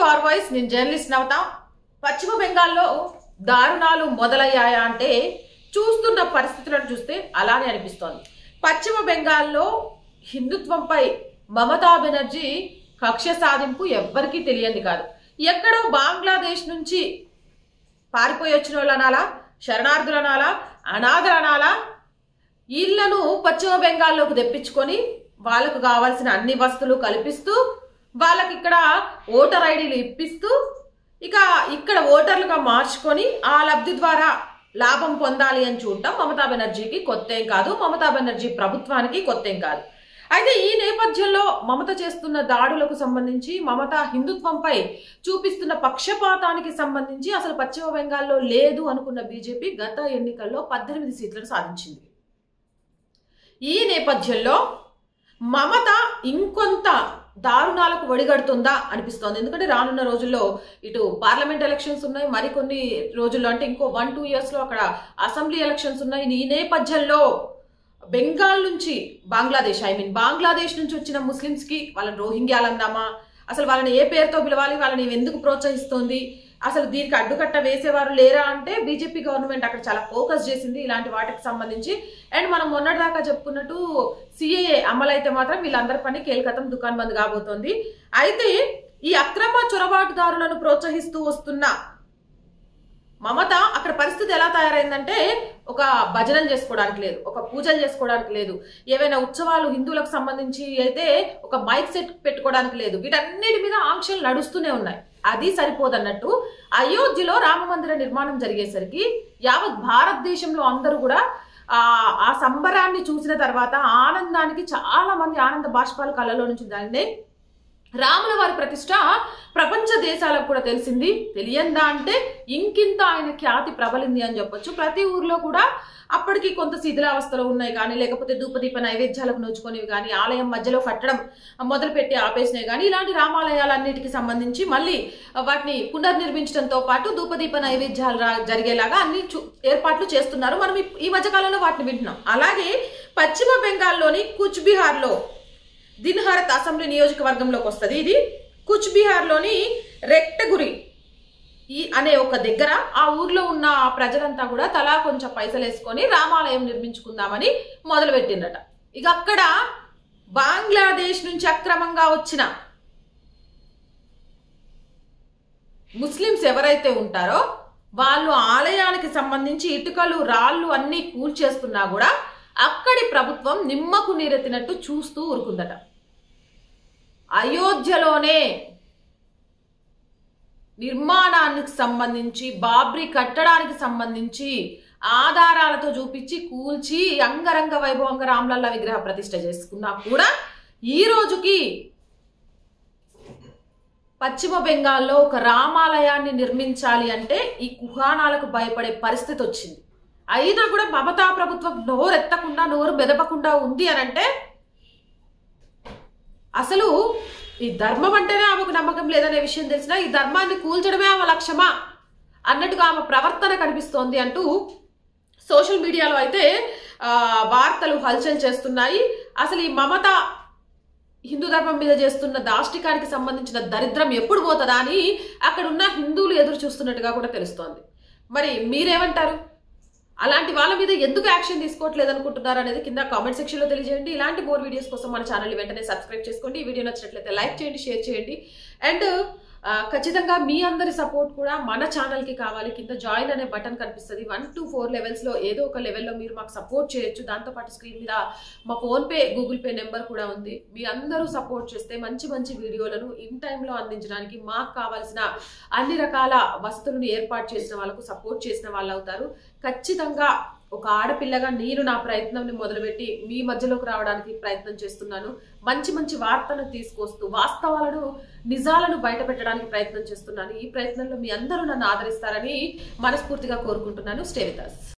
For voice నేను journalist నవత. పశ్చిమ బెంగాల్లో దారుణాలు మొదలయ్యాయా అంటే చూస్తున్న పరిస్థితులను చూస్తే అలానే అనిపిస్తోంది. పశ్చిమ బెంగాల్లో హిందుత్వంపై మమతా బెనర్జీ కక్ష సాధింపు ఎవ్వరికీ తెలియంది కాదు. ఎక్కడో బంగ్లాదేశ్ నుంచి పారిపోయి వచ్చిన వాళ్ళు అనాలా, శరణార్థులు అనాలా, అనాథలు అనాలా, వీళ్లను పశ్చిమ బెంగాల్లోకి తెప్పించుకొని వాళ్ళకు కావాల్సిన అన్ని వస్తువులు కల్పిస్తూ వాళ్ళకి ఇక్కడ ఓటర్ ఐడీలు ఇప్పిస్తూ ఇక ఇక్కడ ఓటర్లుగా మార్చుకొని ఆ లబ్ధి ద్వారా లాభం పొందాలి అని చూడటం మమతా బెనర్జీకి కొత్తేం కాదు, మమతా బెనర్జీ ప్రభుత్వానికి కొత్తేం కాదు. అయితే ఈ నేపథ్యంలో మమత చేస్తున్న దాడులకు సంబంధించి, మమత హిందుత్వంపై చూపిస్తున్న పక్షపాతానికి సంబంధించి అసలు పశ్చిమ బెంగాల్లో లేదు అనుకున్న బీజేపీ గత ఎన్నికల్లో 18 సీట్లను సాధించింది. ఈ నేపథ్యంలో మమత ఇంకొంత దారుణాలకు ఒడిగడుతుందా అనిపిస్తోంది. ఎందుకంటే రానున్న రోజుల్లో ఇటు పార్లమెంట్ ఎలక్షన్స్ ఉన్నాయి, మరికొన్ని రోజుల్లో అంటే ఇంకో 1-2 years లో అక్కడ అసెంబ్లీ ఎలక్షన్స్ ఉన్నాయి. ఈ నేపథ్యంలో బెంగాల్ నుంచి బంగ్లాదేశ్ నుంచి వచ్చిన ముస్లిమ్స్ కి వాళ్ళని రోహింగ్యాలు అందామా, అసలు వాళ్ళని ఏ పేరుతో పిలవాలి, వాళ్ళని ఎందుకు ప్రోత్సహిస్తోంది, అసలు దీనికి అడ్డుకట్ట వేసేవారు లేరా అంటే బీజేపీ గవర్నమెంట్ అక్కడ చాలా ఫోకస్ చేసింది ఇలాంటి వాటికి సంబంధించి. అండ్ మనం మొన్నటిదాకా చెప్పుకున్నట్టు సిఏఏ అమలైతే మాత్రం వీళ్ళందరి పని కేల్కతం దుకాన్ బంద్ కాబోతోంది. అయితే ఈ అక్రమ చొరబాటుదారులను ప్రోత్సహిస్తూ వస్తున్న మమత అక్కడ పరిస్థితి ఎలా తయారైందంటే ఒక భజనలు చేసుకోవడానికి లేదు, ఒక పూజలు చేసుకోవడానికి లేదు, ఏవైనా ఉత్సవాలు హిందువులకు సంబంధించి అయితే ఒక మైక్ సెట్ పెట్టుకోవడానికి లేదు. వీటన్నిటి మీద ఆంక్షలు నడుస్తూనే ఉన్నాయి. అది సరిపోదన్నట్టు అయోధ్యలో రామ మందిర నిర్మాణం జరిగేసరికి యావత్ భారతదేశంలో అందరూ కూడా ఆ సంబరాన్ని చూసిన తర్వాత ఆనందానికి చాలా మంది ఆనంద బాష్పాలు కళ్ళలో నుంచి దానినే రాముల వారి ప్రతిష్ట ప్రపంచ దేశాలకు కూడా తెలిసింది. తెలియందా అంటే ఇంకింత ఆయన ఖ్యాతి ప్రబలింది అని చెప్పొచ్చు. ప్రతి ఊర్లో కూడా అప్పటికి కొంత శిథిలావస్థలో ఉన్నాయి కానీ, లేకపోతే ధూపదీప నైవేద్యాలకు నోచుకునేవి కానీ, ఆలయం మధ్యలో కట్టడం మొదలుపెట్టి ఆపేసినవి కానీ, ఇలాంటి రామాలయాలన్నిటికీ సంబంధించి మళ్ళీ వాటిని పునర్నిర్మించడంతో పాటు ధూపదీప నైవేద్యాలు జరిగేలాగా అన్ని ఏర్పాట్లు చేస్తున్నారు. మనం ఈ మధ్యకాలంలో వాటిని వింటున్నాం. అలాగే పశ్చిమ బెంగాల్లోని కుచ్ బిహార్లో దిన్హరత్ అసెంబ్లీ నియోజకవర్గంలోకి వస్తుంది. ఇది కుచ్ బిహార్లోని రెక్టగురి అనే ఒక దగ్గర ఆ ఊర్లో ఉన్న ప్రజలంతా కూడా తలా కొంచెం పైసలు వేసుకొని రామాలయం నిర్మించుకుందామని మొదలుపెట్టిందట. ఇక అక్కడ బంగ్లాదేశ్ నుంచి అక్రమంగా వచ్చిన ముస్లిమ్స్ ఎవరైతే ఉంటారో వాళ్ళు ఆలయానికి సంబంధించి ఇటుకలు రాళ్ళు అన్ని కూల్చేస్తున్నా కూడా అక్కడి ప్రభుత్వం నిమ్మకు నీరెత్తినట్టు చూస్తూ ఊరుకుందట. అయోధ్యలోనే నిర్మాణానికి సంబంధించి, బాబ్రీ కట్టడానికి సంబంధించి ఆధారాలతో చూపించి కూల్చి అంగరంగ వైభవంగా రామ్లల్లా విగ్రహ ప్రతిష్ఠ చేసుకున్నా కూడా ఈ రోజుకి పశ్చిమ బెంగాల్లో ఒక రామాలయాన్ని నిర్మించాలి అంటే ఈ కుహానాలకు భయపడే పరిస్థితి వచ్చింది. అయినా కూడా మమతా ప్రభుత్వం నోరెత్తకుండా, నోరు మెదపకుండా ఉంది అని అంటే అసలు ఈ ధర్మం అంటేనే ఆమెకు నమ్మకం లేదనే విషయం తెలిసినా ఈ ధర్మాన్ని కూల్చడమే ఆమె లక్ష్యమా అన్నట్టుగా ఆమె ప్రవర్తన కనిపిస్తోంది అంటూ సోషల్ మీడియాలో అయితే వార్తలు హల్చల్ చేస్తున్నాయి. అసలు ఈ మమత హిందూ ధర్మం మీద చేస్తున్న దాష్టికానికి సంబంధించిన దరిద్రం ఎప్పుడు పోతుందా అని అక్కడ ఉన్న హిందువులు ఎదురు చూస్తున్నట్టుగా కూడా తెలుస్తోంది. మరి మీరేమంటారు? అలాంటి వాళ్ళ మీద ఎందుకు యాక్షన్ తీసుకోవట్లేదు అనుకుంటున్నారు అనేది కింద కామెంట్ సెక్షన్ లో తెలియజేయండి. ఇలాంటి మోర్ వీడియోస్ కోసం మన ఛానల్ వెంటనే సబ్స్క్రైబ్ చేసుకోండి. ఈ వీడియో నచ్చినట్లయితే లైక్ చేయండి, షేర్ చేయండి. అండ్ ఖచ్చితంగా మీ అందరి సపోర్ట్ కూడా మన ఛానల్ కి కావాలి. కింద జాయిన్ అనే బటన్ కనిపిస్తుంది. 1 to 4 levels లో ఏదో ఒక లెవెల్లో మీరు మాకు సపోర్ట్ చేయొచ్చు. దాంతోపాటు స్క్రీన్ మీద మా ఫోన్పే, గూగుల్ పే నెంబర్ కూడా ఉంది. మీ అందరూ సపోర్ట్ చేస్తే మంచి మంచి వీడియోలను ఇన్ టైంలో అందించడానికి, మాకు కావాల్సిన అన్ని రకాల వసతులను ఏర్పాటు చేసిన వాళ్ళకు సపోర్ట్ చేసిన వాళ్ళు అవుతారు. ఖచ్చితంగా ఒక ఆడపిల్లగా నేను నా ప్రయత్నం మొదలుపెట్టి మీ మధ్యలోకి రావడానికి ప్రయత్నం చేస్తున్నాను. మంచి మంచి వార్తలను తీసుకొస్తూ వాస్తవాలను, నిజాలను బయట పెట్టడానికి ప్రయత్నం చేస్తున్నాను. ఈ ప్రయత్నంలో మీ అందరూ నన్ను ఆదరిస్తారని మనస్ఫూర్తిగా కోరుకుంటున్నాను. Stay with us.